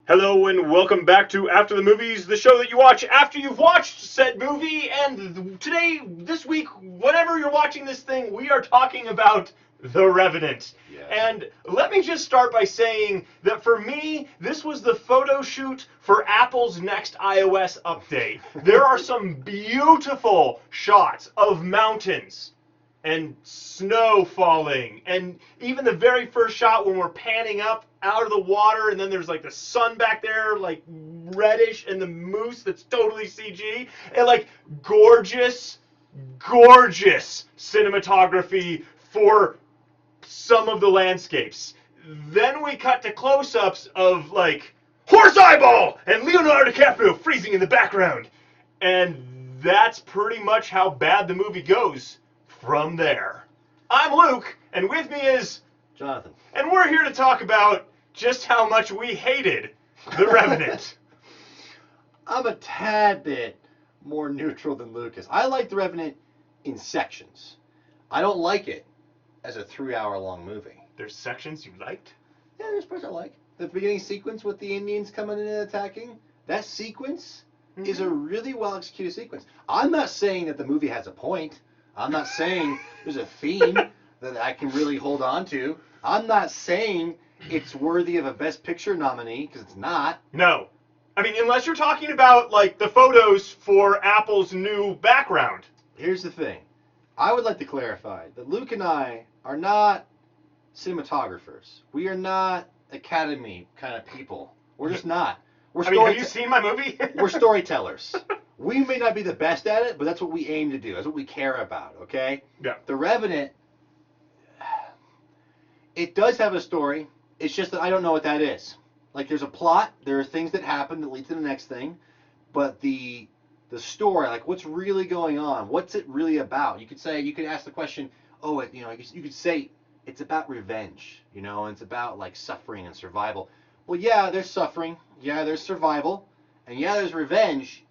Hello and welcome back to After the Movies, the show that you watch after you've watched said movie. And today, this week, whenever you're watching this thing, we are talking about The Revenant. Yes. And let me just start by saying that for me, this was the photo shoot for Apple's next iOS update. There are some beautiful shots of mountains and snow falling, and even the very first shot when we're panning up out of the water, and then there's like the sun back there, like reddish, and the moose that's totally CG, and like gorgeous cinematography for some of the landscapes. Then we cut to close-ups of like horse eyeball and Leonardo DiCaprio freezing in the background, and that's pretty much how bad the movie goes from there. I'm Luke, and with me is Jonathan. And we're here to talk about just how much we hated The Revenant. I'm a tad bit more neutral than Lucas. I like The Revenant in sections. I don't like it as a 3-hour-long movie. There's sections you liked? Yeah, there's parts I like. The beginning sequence with the Indians coming in and attacking, that sequence is a really well-executed sequence. I'm not saying that the movie has a point. I'm not saying there's a theme that I can really hold on to. I'm not saying it's worthy of a Best Picture nominee, because it's not. No. I mean, unless you're talking about, like, the photos for Apple's new background. Here's the thing. I would like to clarify that Luke and I are not cinematographers. We are not Academy kind of people. We're just not. Have you seen my movie? We're storytellers. We may not be the best at it, but that's what we aim to do. That's what we care about, okay? Yeah. The Revenant, it does have a story. It's just that I don't know what that is. Like, there's a plot. There are things that happen that lead to the next thing. But the story, like, what's really going on? What's it really about? You could ask the question, you could say it's about revenge, and it's about, like, suffering and survival. Well, yeah, there's suffering. Yeah, there's survival. And yeah, there's revenge.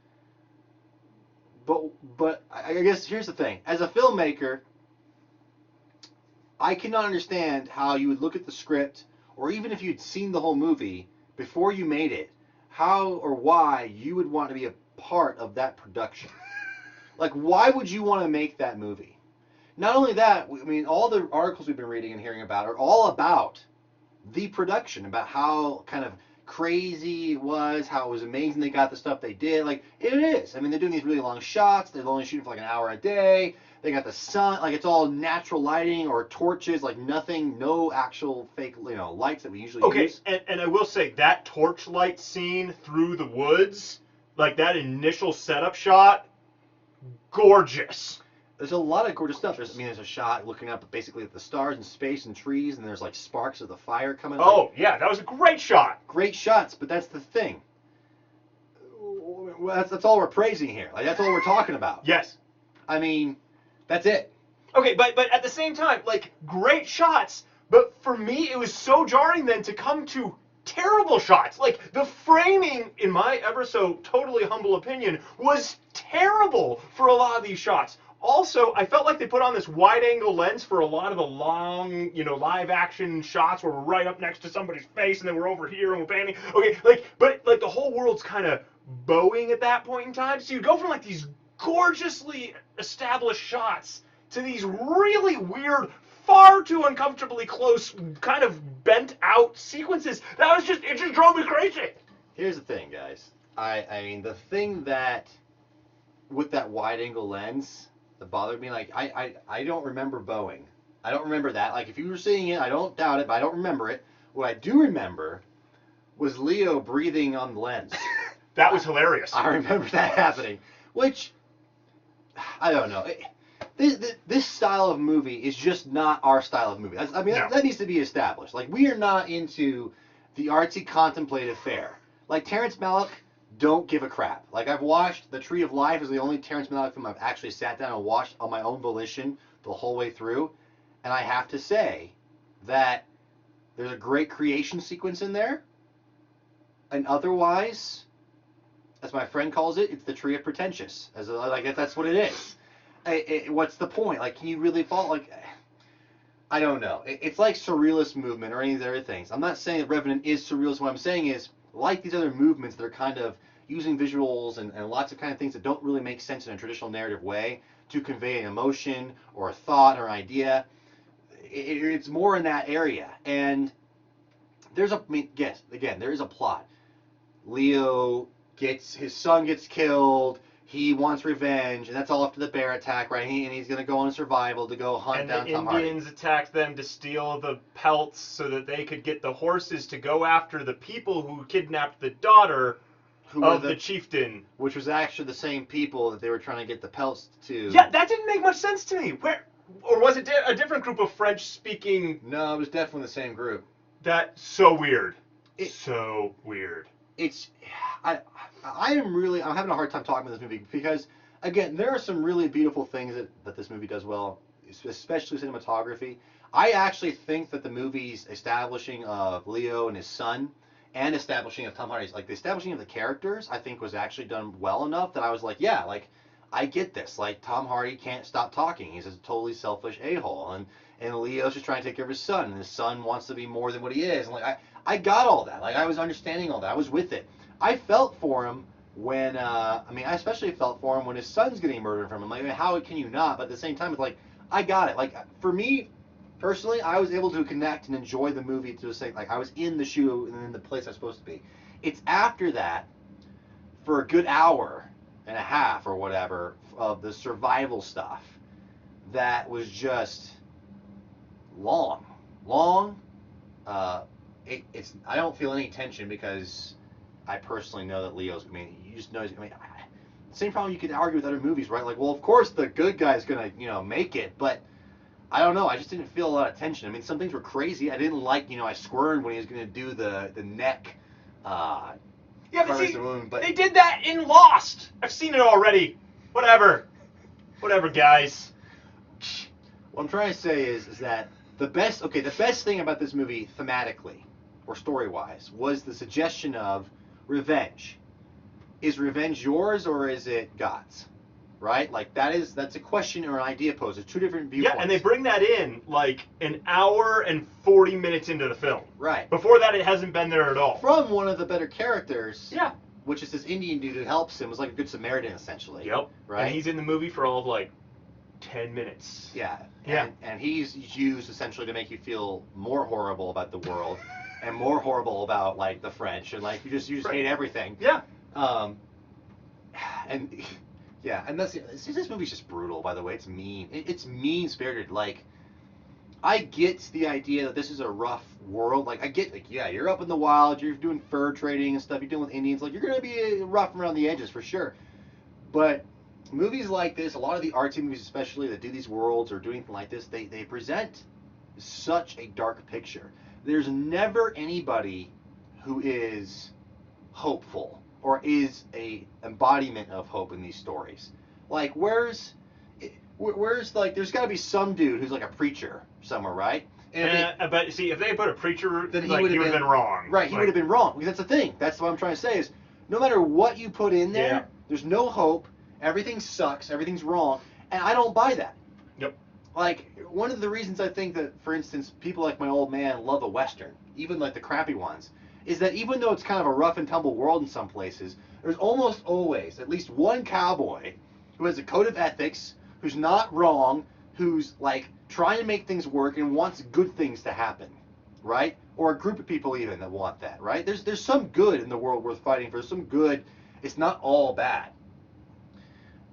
But I guess here's the thing. As a filmmaker, I cannot understand how you would look at the script, or even if you'd seen the whole movie before you made it, how or why you would want to be a part of that production. Like, why would you want to make that movie? Not only that, I mean, all the articles we've been reading and hearing about are all about the production, about how kind of crazy it was, how it was amazing they got the stuff they did. Like, it is. I mean, they're doing these really long shots. They're only shooting for like an hour a day. They got the sun, like, it's all natural lighting or torches, like nothing, no actual fake, lights that we usually use. Okay, and I will say, that torchlight scene through the woods, like that initial setup shot, gorgeous. There's a lot of gorgeous stuff. There's a shot looking up basically at the stars and space and trees, and there's like sparks of the fire coming. Oh, yeah, that was a great shot. Great shots, but that's the thing. That's all we're praising here. Like, that's all we're talking about. Yes. I mean, that's it. Okay, but at the same time, like, great shots, but for me, it was so jarring then to come to terrible shots. Like, the framing, in my ever so totally humble opinion, was terrible for a lot of these shots. Also, I felt like they put on this wide-angle lens for a lot of the long, live-action shots where we're right up next to somebody's face, and then we're over here and we're panning. Okay, but the whole world's kind of bowing at that point in time. So you go from, like, these gorgeously established shots to these really weird, far too uncomfortably close, kind of bent-out sequences. It just drove me crazy. Here's the thing, guys. I mean, the thing that, with that wide-angle lens, that bothered me, like, I don't remember bowing. I don't remember that. Like, if you were seeing it, I don't doubt it, but I don't remember it. What I do remember was Leo breathing on the lens. That was hilarious. I remember that happening, which, I don't know. This style of movie is just not our style of movie. No. That needs to be established. Like, we are not into the artsy contemplative fare. Like, Terrence Malick, don't give a crap. Like, I've watched The Tree of Life is the only Terrence Malick film I've actually sat down and watched on my own volition the whole way through, and I have to say that there's a great creation sequence in there, and otherwise, as my friend calls it, it's the tree of pretentious. That's what it is. What's the point? Like, can you really fall? Like, I don't know. It's like surrealist movement or any of the other things. I'm not saying that Revenant is surrealist. What I'm saying is like these other movements that are kind of using visuals and lots of kind of things that don't really make sense in a traditional narrative way to convey an emotion or a thought or an idea. It's more in that area. And there's yes, again, there is a plot. Leo his son gets killed. He wants revenge, and that's all after the bear attack, right? And he's going to go on survival to go hunt down Tom Hardy. And the Indians attacked them to steal the pelts so that they could get the horses to go after the people who kidnapped the daughter of the chieftain. Which was actually the same people that they were trying to get the pelts to. Yeah, that didn't make much sense to me. Or was it a different group of French-speaking... No, it was definitely the same group. That's so weird. So weird. I'm having a hard time talking about this movie because, again, there are some really beautiful things that this movie does well, especially cinematography. I actually think that the movie's establishing of Leo and his son and establishing of Tom Hardy's, like the establishing of the characters, I think was actually done well enough that I was like, yeah, like, I get this. Like, Tom Hardy can't stop talking. He's a totally selfish a-hole. And Leo's just trying to take care of his son, and his son wants to be more than what he is. And like, I got all that. Like, I was understanding all that. I was with it. I felt for him when, I especially felt for him when his son's getting murdered from him. Like, how can you not? But at the same time, it's like, I got it. Like, for me, personally, I was able to connect and enjoy the movie to say, like, I was in the shoe and in the place I was supposed to be. It's after that, for a good hour and a half or whatever, of the survival stuff, that was just long. I don't feel any tension because I personally know that Leo's. You just know. Same problem you could argue with other movies, right? Like, well, of course the good guy's gonna, make it, but I don't know. I just didn't feel a lot of tension. Some things were crazy. I didn't like, I squirmed when he was gonna do the neck. Yeah, but see, they did that in Lost. I've seen it already. Whatever, guys. What I'm trying to say is that the best thing about this movie thematically or story-wise was the suggestion of revenge. Is revenge yours or is it God's? Right? Like, that's a question or an idea posed. It's two different viewpoints. Yeah, and they bring that in like an hour and 40 minutes into the film. Right. Before that, it hasn't been there at all. From one of the better characters. Yeah. Which is this Indian dude who helps him. Was like a good Samaritan, essentially. Yep. Right. And he's in the movie for all of like 10 minutes. Yeah. Yeah. And he's used essentially to make you feel more horrible about the world and more horrible about like the French and like you just hate everything. Yeah. And yeah, and this movie's just brutal, by the way. It's mean. It's mean-spirited. Like, I get the idea that this is a rough world. Like, I get, like, yeah, you're up in the wild, you're doing fur trading and stuff, you're dealing with Indians. Like, you're going to be rough around the edges, for sure. But movies like this, a lot of the artsy movies especially that do these worlds or do anything like this, they present such a dark picture. There's never anybody who is hopeful or is a embodiment of hope in these stories. Like, where's like, there's got to be some dude who's like a preacher somewhere, right? But see, if they put a preacher, then he like, would have been wrong. Right, he would have been wrong. Because that's the thing. That's what I'm trying to say is, no matter what you put in there, there's no hope. Everything sucks. Everything's wrong. And I don't buy that. Yep. Like, one of the reasons I think that, for instance, people like my old man love a Western, even like the crappy ones, is that even though it's kind of a rough and tumble world in some places, there's almost always at least one cowboy who has a code of ethics, who's not wrong, who's like trying to make things work and wants good things to happen, right? Or a group of people even that want that, right? There's some good in the world worth fighting for. Some good. It's not all bad.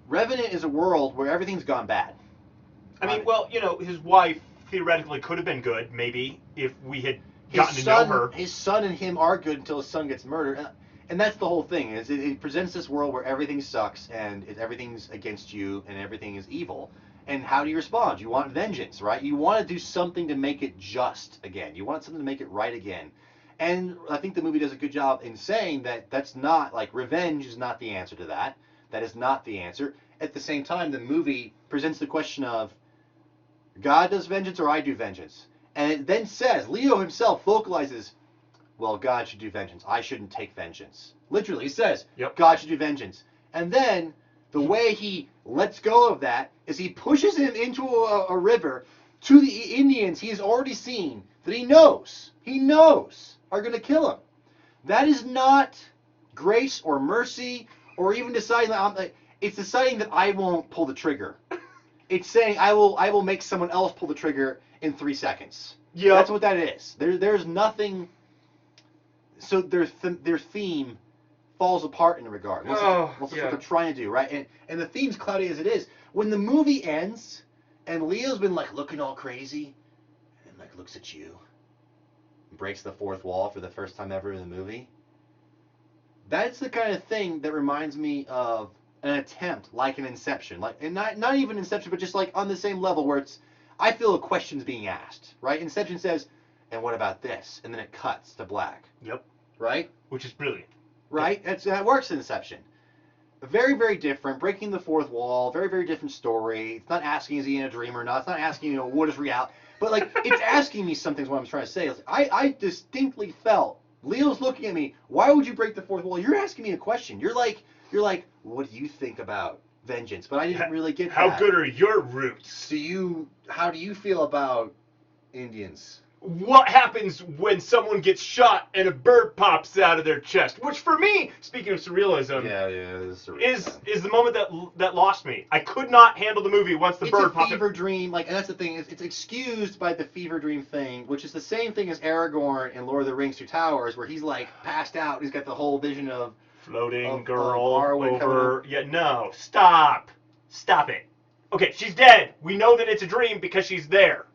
Revenant is a world where everything's gone bad. I mean, well, his wife theoretically could have been good, maybe, if we had gotten to know her. His son and him are good until his son gets murdered. And that's the whole thing. Is it presents this world where everything sucks and everything's against you and everything is evil. And how do you respond? You want vengeance, right? You want to do something to make it just again. You want something to make it right again. And I think the movie does a good job in saying that that's not, like, revenge is not the answer to that. That is not the answer. At the same time, the movie presents the question of, God does vengeance or I do vengeance? And it then says, Leo himself vocalizes, well, God should do vengeance. I shouldn't take vengeance. Literally, he says, God should do vengeance. And then the way he lets go of that is he pushes him into a river to the Indians he has already seen that he knows are going to kill him. That is not grace or mercy or even deciding that it's deciding that I won't pull the trigger. It's saying I will make someone else pull the trigger in 3 seconds. Yeah. That's what that is. There's nothing. So their theme falls apart in a regard. Once that's what they're trying to do, right? And the theme's cloudy as it is. When the movie ends and Leo's been like looking all crazy and like looks at you, breaks the fourth wall for the first time ever in the movie. That's the kind of thing that reminds me of an attempt like an Inception, like, and not even Inception, but just like on the same level where it's, I feel a question's being asked, right? Inception says, and what about this? And then it cuts to black. Yep. Right? Which is brilliant. Right? Yep. That works in Inception. Very, very different. Breaking the fourth wall. Very, very different story. It's not asking, is he in a dream or not? It's not asking, what is reality? But like, it's asking me something. Is what I'm trying to say. I distinctly felt Leo's looking at me. Why would you break the fourth wall? You're asking me a question. You're like, what do you think about vengeance? But I didn't really get that. How good are your roots? How do you feel about Indians? What happens when someone gets shot and a bird pops out of their chest? Which for me, speaking of surrealism, is the moment that lost me. I could not handle the movie once the bird popped out. It's a fever dream, and that's the thing. It's excused by the fever dream thing, which is the same thing as Aragorn in Lord of the Rings: Two Towers, where he's like passed out. He's got the whole vision of floating girl Arwen over. Yeah, no, stop it. Okay, she's dead. We know that it's a dream because she's there.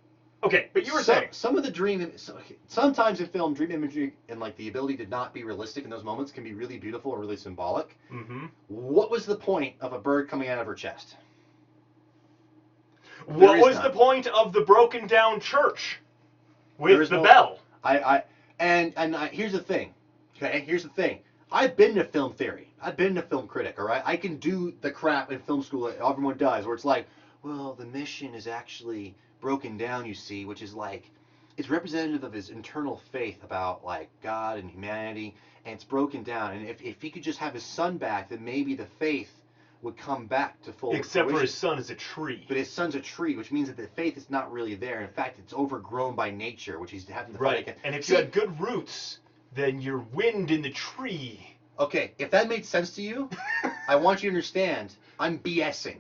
Okay, but you were saying some of the dream. Sometimes in film, dream imagery and like the ability to not be realistic in those moments can be really beautiful or really symbolic. Mm-hmm. What was the point of a bird coming out of her chest? What was the point of the broken down church with the bell? Here's the thing. Okay, here's the thing. I've been to film theory. I've been a film critic. All right, I can do the crap in film school that everyone does, where it's like, well, the mission is actually broken down, you see, which is like, it's representative of his internal faith about like God and humanity, and it's broken down. And if he could just have his son back, then maybe the faith would come back to full Except fruition. for his son is a tree. But his son's a tree, which means that the faith is not really there. In fact, it's overgrown by nature, which he's having to fight against. And if you had good roots, then you're wind in the tree. Okay, if that made sense to you, I want you to understand, I'm BSing.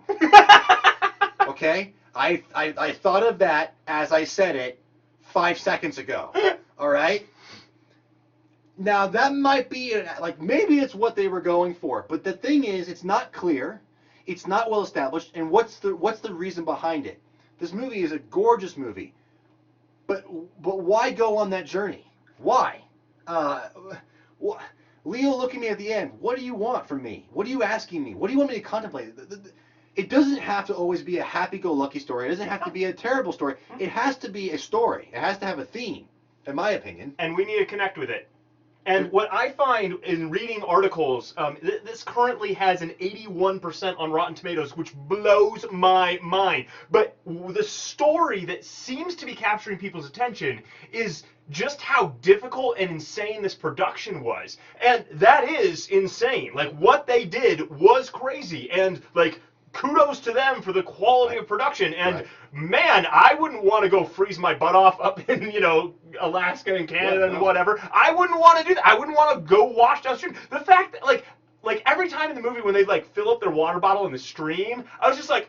Okay? I thought of that as I said it 5 seconds ago. All right? Now, that might be, like, maybe it's what they were going for. But the thing is, it's not clear. It's not well established. And what's the reason behind it? This movie is a gorgeous movie. But why go on that journey? Why? Leo looking at me at the end. What do you want from me? What are you asking me? What do you want me to contemplate? It doesn't have to always be a happy-go-lucky story. It doesn't have to be a terrible story. It has to be a story. It has to have a theme, in my opinion. And we need to connect with it. And what I find in reading articles, this currently has an 81% on Rotten Tomatoes, which blows my mind. But the story that seems to be capturing people's attention is just how difficult and insane this production was. And that is insane. Like, what they did was crazy. And, like, kudos to them for the quality of production. And man, I wouldn't want to go freeze my butt off up in, Alaska and Canada and whatever. I wouldn't want to do that. I wouldn't want to go wash downstream. The fact that, like every time in the movie when they like fill up their water bottle in the stream, I was just like,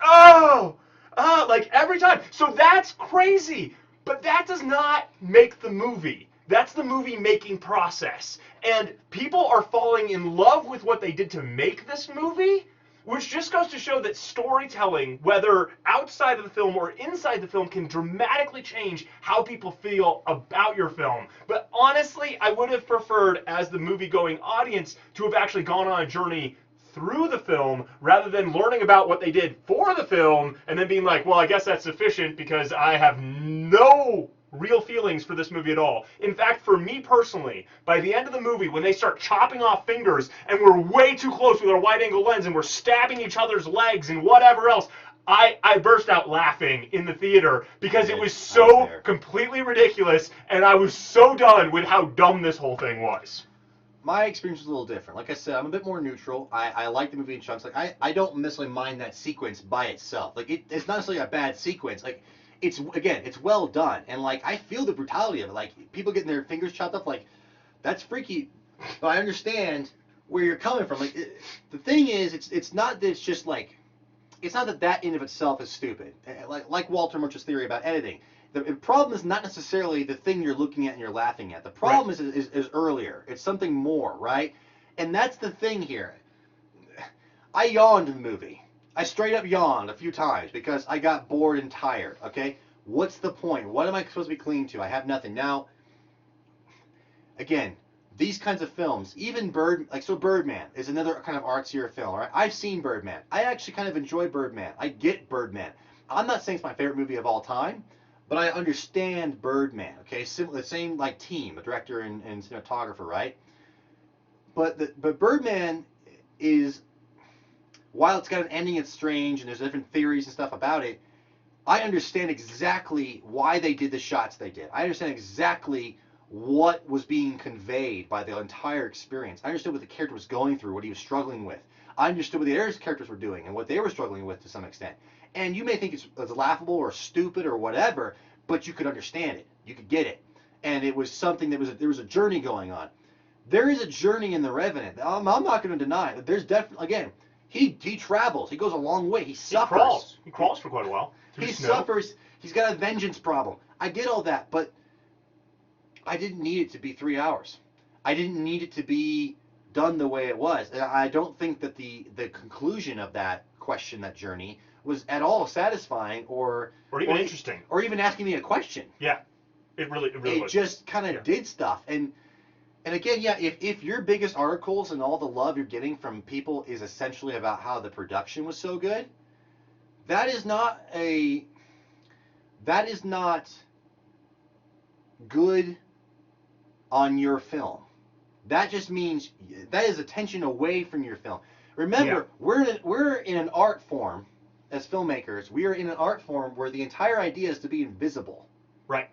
like every time. So that's crazy. But that does not make the movie. That's the movie making process. And people are falling in love with what they did to make this movie, which just goes to show that storytelling, whether outside of the film or inside the film, can dramatically change how people feel about your film. But honestly, I would have preferred, as the movie-going audience, to have actually gone on a journey through the film rather than learning about what they did for the film and then being like, well, I guess that's sufficient because I have no real feelings for this movie at all. In fact, for me personally, by the end of the movie, when they start chopping off fingers and we're way too close with our wide-angle lens and we're stabbing each other's legs and whatever else, I burst out laughing in the theater because it was so completely ridiculous and I was so done with how dumb this whole thing was. My experience was a little different. Like I said, I'm a bit more neutral. I like the movie in chunks. Like I don't necessarily mind that sequence by itself. Like it's not necessarily a bad sequence. Like it's well done, and like I feel the brutality of it. Like people getting their fingers chopped off, like that's freaky. but I understand where you're coming from. Like, the thing is, it's not that it's just like, it's not that in of itself is stupid. Like Walter Murch's theory about editing. The problem is not necessarily the thing you're looking at and you're laughing at. The problem is earlier. It's something more, right? And that's the thing here. I yawned in the movie. I straight up yawned a few times because I got bored and tired, okay? What's the point? What am I supposed to be clinging to? I have nothing. Now, again, these kinds of films, even Birdman is another kind of artsier film, right? I've seen Birdman. I actually kind of enjoy Birdman. I get Birdman. I'm not saying it's my favorite movie of all time, but I understand Birdman, okay? The same like team, a director and cinematographer, right? But Birdman is, while it's got an ending that's strange and there's different theories and stuff about it, I understand exactly why they did the shots they did. I understand exactly what was being conveyed by the entire experience. I understood what the character was going through, what he was struggling with. I understood what the other characters were doing and what they were struggling with to some extent. And you may think it's laughable or stupid or whatever, but you could understand it. You could get it. And it was something that there was a journey going on. There is a journey in The Revenant. I'm not going to deny it. There's definitely, again, he travels. He goes a long way. He suffers. He crawls for quite a while. He suffers. He's got a vengeance problem. I get all that, but I didn't need it to be 3 hours. I didn't need it to be done the way it was. I don't think that the conclusion of that question, that journey, was at all satisfying or even interesting, or even asking me a question. Yeah, it really it was. Just kind of did stuff. And again, yeah, if your biggest articles and all the love you're getting from people is essentially about how the production was so good, that is not good on your film. That just means that is attention away from your film. Remember, we're in an art form as filmmakers. We are in an art form where the entire idea is to be invisible, right,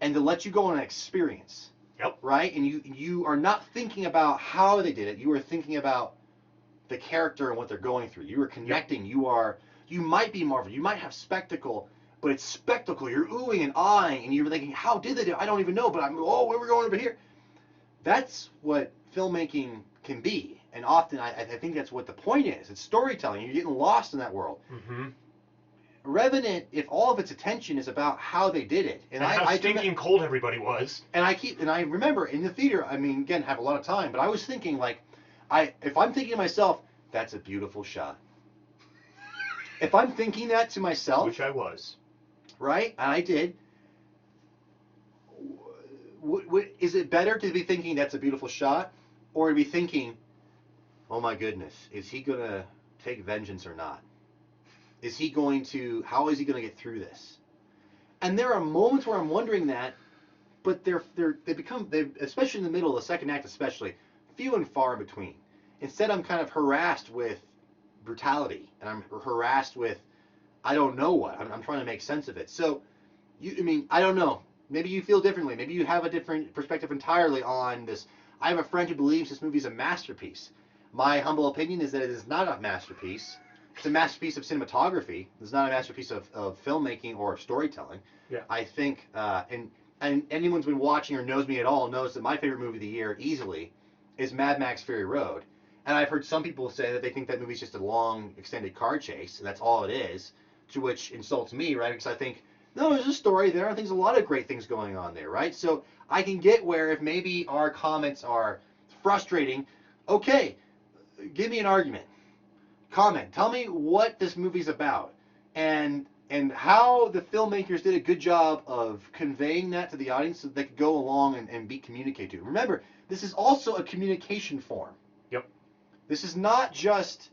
and to let you go on an experience. Yep. Right, and you are not thinking about how they did it. You are thinking about the character and what they're going through. You are connecting. Yep. You might be Marvel. You might have spectacle, but it's spectacle. You're oohing and ahhing, and you're thinking, how did they do it? I don't even know, but where we're going over here. That's what filmmaking can be, and often I think that's what the point is. It's storytelling. You're getting lost in that world. Mm-hmm. Revenant, if all of its attention is about how they did it, and how stinking cold everybody was, and I remember in the theater, I mean, again, have a lot of time, but I was thinking if I'm thinking to myself, that's a beautiful shot. If I'm thinking that to myself, which I was, right, and I did. Is it better to be thinking that's a beautiful shot, or to be thinking, oh my goodness, is he gonna take vengeance or not? How is he going to get through this? And there are moments where I'm wondering that, but they especially in the middle of the second act especially, few and far between. Instead, I'm kind of harassed with brutality, and I'm harassed with, I don't know what. I'm trying to make sense of it. So, I don't know. Maybe you feel differently. Maybe you have a different perspective entirely on this. I have a friend who believes this movie is a masterpiece. My humble opinion is that it is not a masterpiece. It's a masterpiece of cinematography. It's not a masterpiece of filmmaking or of storytelling. Yeah. I think, and anyone who's been watching or knows me at all knows that my favorite movie of the year easily is Mad Max Fury Road. And I've heard some people say that they think that movie's just a long, extended car chase, and that's all it is, to which insults me, right? Because I think, no, there's a story there. I think there's a lot of great things going on there, right? So I can get where if maybe our comments are frustrating, okay, give me an argument. Comment. Tell me what this movie's about, and how the filmmakers did a good job of conveying that to the audience so that they could go along and be communicated to. Remember, this is also a communication form. Yep. This is not just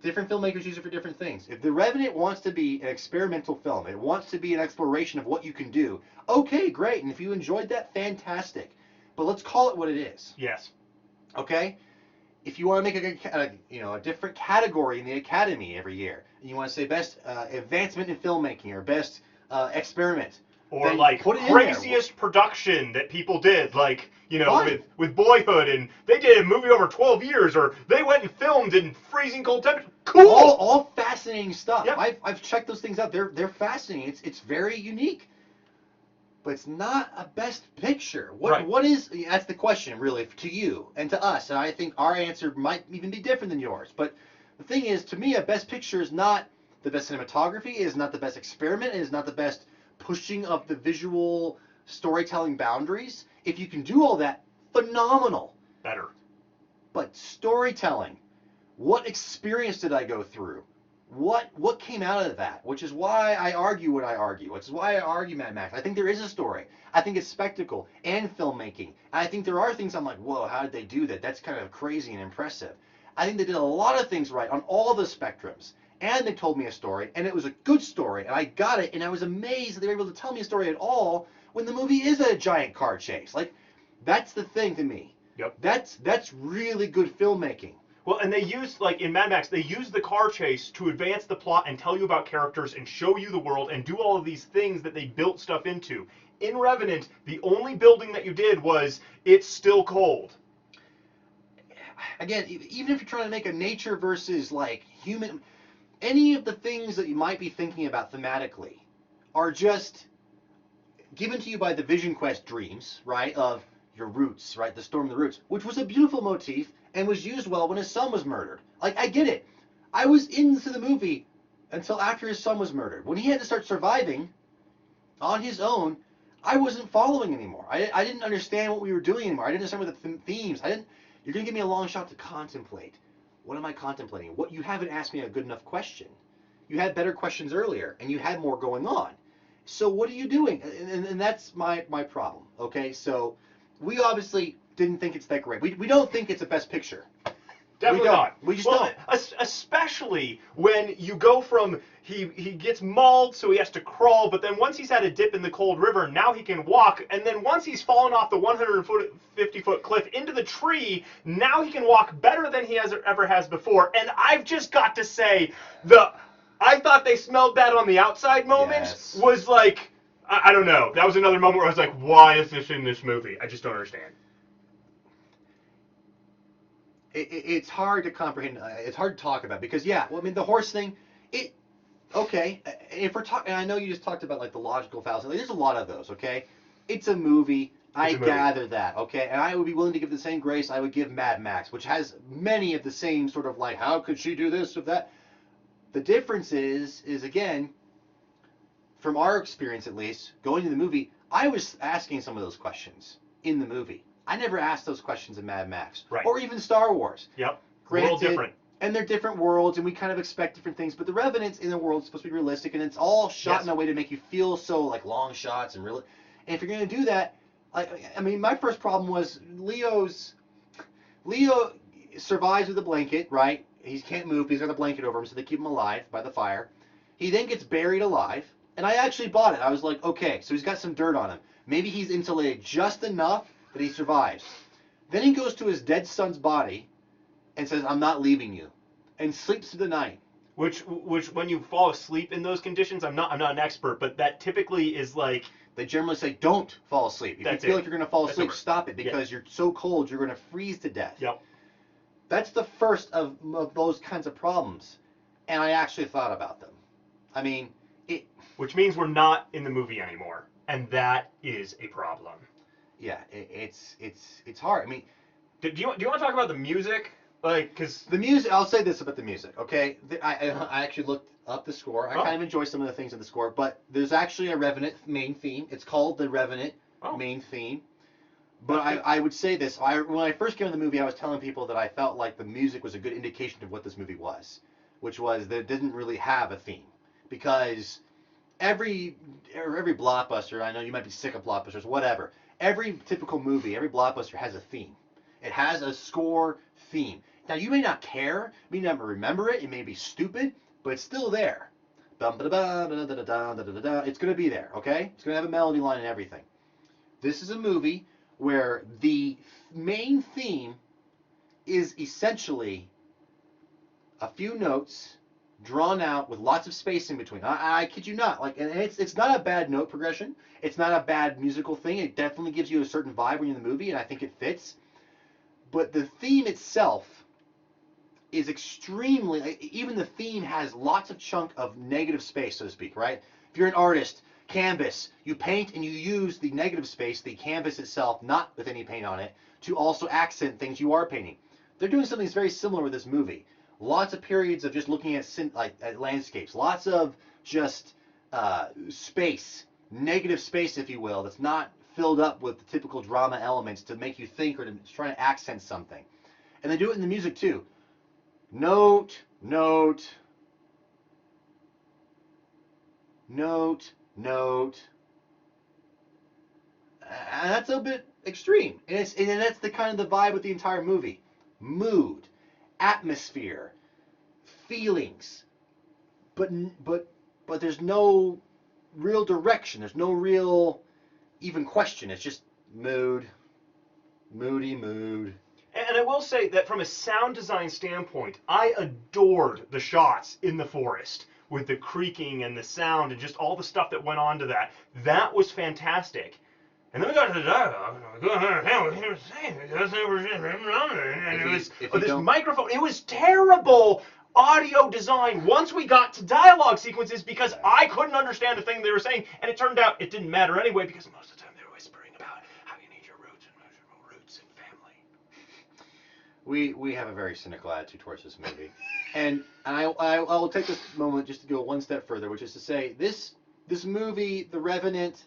different filmmakers use it for different things. If The Revenant wants to be an experimental film, it wants to be an exploration of what you can do, okay, great. And if you enjoyed that, fantastic. But let's call it what it is. Yes. Okay? If you want to make a different category in the Academy every year, and you want to say best advancement in filmmaking or best experiment, or like craziest production that people did, like with Boyhood, and they did a movie over 12 years, or they went and filmed in freezing cold temperatures. Cool. All fascinating stuff. Yep. I've checked those things out. They're fascinating. It's very unique. but it's not a best picture. Right. What is, that's the question really to you and to us, and I think our answer might even be different than yours. But the thing is, to me, a best picture is not the best cinematography, it is not the best experiment, it is not the best pushing of the visual storytelling boundaries. If you can do all that, phenomenal. Better. But storytelling, what experience did I go through? What came out of that? Which is why I argue what I argue. Which is why I argue Mad Max. I think there is a story. I think it's spectacle and filmmaking. And I think there are things I'm like, whoa, how did they do that? That's kind of crazy and impressive. I think they did a lot of things right on all the spectrums. And they told me a story, and it was a good story, and I got it, and I was amazed that they were able to tell me a story at all when the movie is a giant car chase. Like, that's the thing to me. Yep. That's really good filmmaking. Well, and they used, like in Mad Max, they used the car chase to advance the plot and tell you about characters and show you the world and do all of these things that they built stuff into. In Revenant, the only building that you did was, it's still cold. Again, even if you're trying to make a nature versus, like, human, any of the things that you might be thinking about thematically are just given to you by the Vision Quest dreams, right, of your roots, right, the Storm of the Roots, which was a beautiful motif and was used well when his son was murdered. Like, I get it. I was into the movie until after his son was murdered. When he had to start surviving on his own, I wasn't following anymore. I didn't understand what we were doing anymore. I didn't understand what the themes. You're going to give me a long shot to contemplate. What am I contemplating? What, you haven't asked me a good enough question. You had better questions earlier, and you had more going on. So what are you doing? And that's my problem, okay? So we obviously didn't think it's that great. We don't think it's a best picture. Definitely not. We just don't. Especially when you go from he gets mauled, so he has to crawl, but then once he's had a dip in the cold river, now he can walk, and then once he's fallen off the 150-foot cliff into the tree, now he can walk better than he ever has before. And I've just got to say, I thought they smelled that on the outside moment was like, I don't know. That was another moment where I was like, why is this in this movie? I just don't understand. It's hard to comprehend. It's hard to talk about because, yeah, well, I mean, the horse thing, okay. If we're talking, I know you just talked about, like, the logical fallacy. Like, there's a lot of those, okay? It's a movie. I gather that, okay? And I would be willing to give the same grace I would give Mad Max, which has many of the same sort of, like, how could she do this or that? The difference is again, from our experience at least, going to the movie, I was asking some of those questions in the movie. I never asked those questions in Mad Max. Right. Or even Star Wars. Yep. Granted, World different. And they're different worlds, and we kind of expect different things. But the Revenant's in the world is supposed to be realistic, and it's all shot in a way to make you feel so, like, long shots and really. And if you're going to do that, I mean, my first problem was Leo survives with a blanket, right? He can't move, but he's got a blanket over him, so they keep him alive by the fire. He then gets buried alive, and I actually bought it. I was like, okay, so he's got some dirt on him. Maybe he's insulated just enough that he survives. Then he goes to his dead son's body and says, I'm not leaving you, and sleeps through the night. Which when you fall asleep in those conditions, I'm not an expert, but that typically is like... They generally say, don't fall asleep. If you feel like you're going to fall asleep, stop it, because you're so cold, you're going to freeze to death. Yep. That's the first of those kinds of problems, and I actually thought about them. I mean, which means we're not in the movie anymore, and that is a problem. Yeah, it's hard. I mean, do you want to talk about the music? Like, cause the music. I'll say this about the music. Okay, I actually looked up the score. I kind of enjoy some of the things in the score, but there's actually a Revenant main theme. It's called the Revenant main theme. But I would say this. When I first came to the movie, I was telling people that I felt like the music was a good indication of what this movie was, which was that it didn't really have a theme. Because every blockbuster, I know you might be sick of blockbusters, whatever. Every typical movie, every blockbuster has a theme. It has a score theme. Now, you may not care, you may not remember it, it may be stupid, but it's still there. It's going to be there, okay? It's going to have a melody line and everything. This is a movie where the main theme is essentially a few notes drawn out with lots of space in between. I kid you not. Like, and it's not a bad note progression. It's not a bad musical thing. It definitely gives you a certain vibe when you're in the movie, and I think it fits. But the theme itself is extremely, even the theme has lots of chunk of negative space, so to speak, right? If you're an artist, Canvas. You paint and you use the negative space, the canvas itself, not with any paint on it, to also accent things you are painting. They're doing something that's very similar with this movie. Lots of periods of just looking at landscapes. Lots of just space, negative space, if you will, that's not filled up with the typical drama elements to make you think or to try to accent something. And they do it in the music too. Note, note, note, note. And that's a bit extreme. And that's the kind of the vibe with the entire movie. Mood, atmosphere, feelings. But there's no real direction. There's no real even question. It's just mood, moody mood. And I will say that from a sound design standpoint, I adored the shots in the forest with the creaking and the sound and just all the stuff that went on to that. That was fantastic. And then we got to the dialogue. And it was this microphone. It was terrible audio design once we got to dialogue sequences because I couldn't understand a thing they were saying. And it turned out it didn't matter anyway because most of the time they were whispering about how you need your roots and family. We have a very cynical attitude towards this movie. And I will take this moment just to go one step further, which is to say this movie, The Revenant,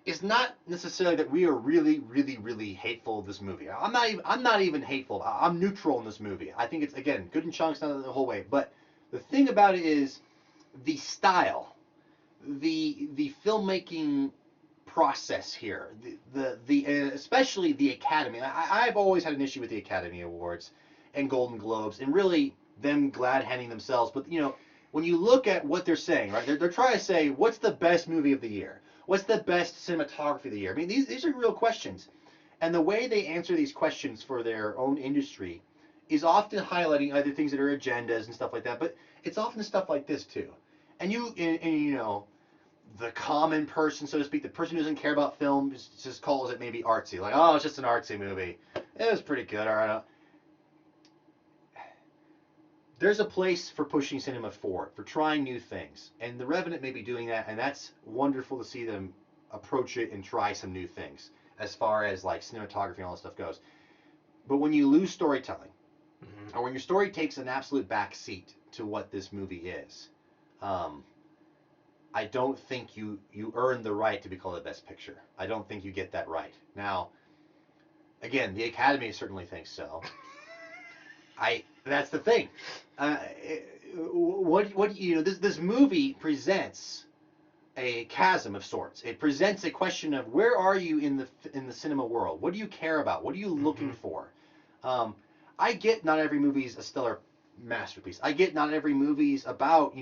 is not necessarily that we are really, really, really hateful of this movie. I'm not even hateful. I'm neutral in this movie. I think it's, again, good in chunks, not the whole way. But the thing about it is the style, the filmmaking process here, the especially the Academy. I've always had an issue with the Academy Awards and Golden Globes, and really them glad-handing themselves. But when you look at what they're saying, right? They're trying to say, what's the best movie of the year? What's the best cinematography of the year? I mean, these are real questions. And the way they answer these questions for their own industry is often highlighting either things that are agendas and stuff like that, but it's often stuff like this too. And the common person, so to speak, the person who doesn't care about film just calls it maybe artsy. Like, oh, it's just an artsy movie. It was pretty good, all right. There's a place for pushing cinema forward, for trying new things. And The Revenant may be doing that, and that's wonderful to see them approach it and try some new things as far as like cinematography and all that stuff goes. But when you lose storytelling, or when your story takes an absolute back seat to what this movie is, I don't think you earn the right to be called the best picture. I don't think you get that right. Now, again, the Academy certainly thinks so. That's the thing. This movie presents a chasm of sorts. It presents a question of where are you in the cinema world? What do you care about? What are you looking for? I get not every movie's a stellar masterpiece. I get not every movie's about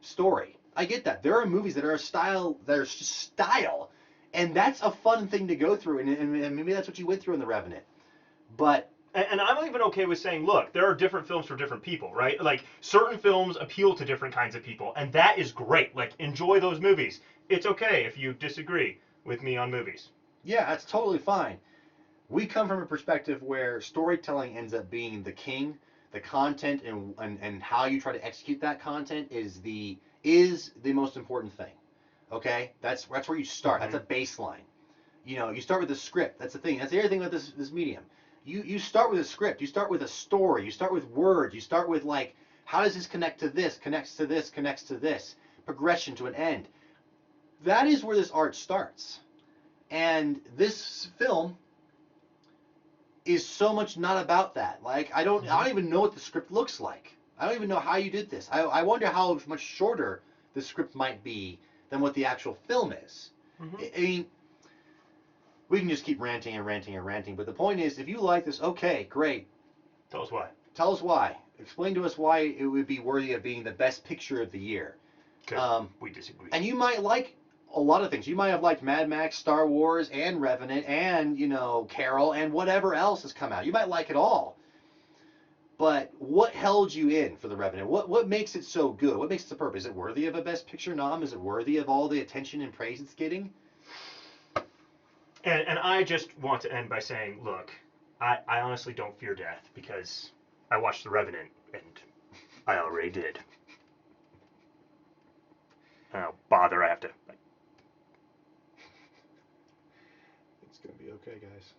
story. I get that. There are movies that are just style, and that's a fun thing to go through, and maybe that's what you went through in The Revenant. But and I'm even okay with saying, look, there are different films for different people, right? Like, certain films appeal to different kinds of people, and that is great. Like, enjoy those movies. It's okay if you disagree with me on movies. Yeah, that's totally fine. We come from a perspective where storytelling ends up being the king. The content and how you try to execute that content is the most important thing. Okay? That's where you start. That's a baseline. You start with the script. That's the thing. That's the other thing about this medium. You start with a script. You start with a story. You start with words. You start with, like, how does this connect to this, connects to this, connects to this, progression to an end. That is where this art starts. And this film is so much not about that. Like, I don't even know what the script looks like. I don't even know how you did this. I wonder how much shorter the script might be than what the actual film is. I mean, we can just keep ranting and ranting and ranting, but the point is, if you like this, okay, great. Tell us why. Tell us why. Explain to us why it would be worthy of being the best picture of the year. We disagree. And you might like a lot of things. You might have liked Mad Max, Star Wars, and Revenant, and, Carol, and whatever else has come out. You might like it all. But what held you in for The Revenant? What makes it so good? What makes it superb? Is it worthy of a Best Picture nom? Is it worthy of all the attention and praise it's getting? And I just want to end by saying, look, I honestly don't fear death because I watched The Revenant, and I already did. Oh, bother, I have to. It's gonna be okay, guys.